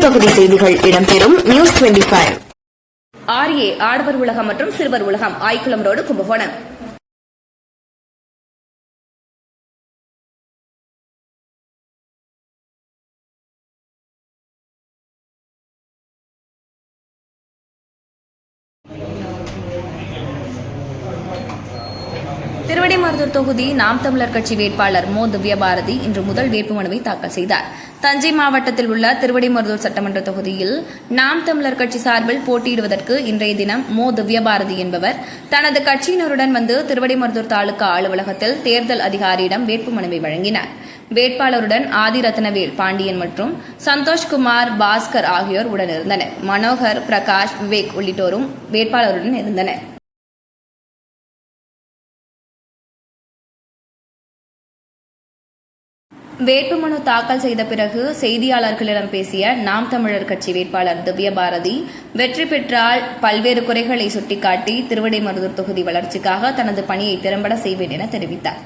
தொகுதி செய்திகள் இடம்பெறும் நியூஸ் 25. RA ஆடவர் உலகம் மற்றும் சிறுவர் உலகம் ஆய்க்குளம் ரோடு கும்பகோணம். திருவிடைமருதூர் தொகுதி நாம் தமிழர் கட்சி வேட்பாளர் மோ திவ்யபாரதி இன்று முதல் வேட்புமனுவை தாக்கல் செய்தார். தஞ்சை மாவட்டத்தில் உள்ள திருவிடைமருதூர் சட்டமன்ற தொகுதியில் நாம் தமிழர் கட்சி சார்பில் போட்டியிடுவதற்கு இன்றைய தினம் மோ திவ்யபாரதி என்பவர் தனது கட்சியினருடன் வந்து திருவிடைமருதூர் தாலுகா அலுவலகத்தில் தேர்தல் அதிகாரியிடம் வேட்புமனுவை வழங்கினார். வேட்பாளருடன் ஆதிரத்னவேல் பாண்டியன் மற்றும் சந்தோஷ்குமார் பாஸ்கர் ஆகியோர் உடனிருந்தனர். மனோகர், பிரகாஷ், விவேக் உள்ளிட்டோரும் வேட்பாளருடன் இருந்தனர். வேட்புமனு தாக்கல் செய்த பிறகு செய்தியாளர்களிடம் பேசிய நாம் தமிழர் கட்சி வேட்பாளர் திவ்யபாரதி வெற்றி பெற்றால் பல்வேறு குறைகளை சுட்டிக்காட்டி திருவிடைமருதூர் தொகுதி வளர்ச்சிக்காக தனது பணியை திறம்பட செய்வேன் என தெரிவித்தார்.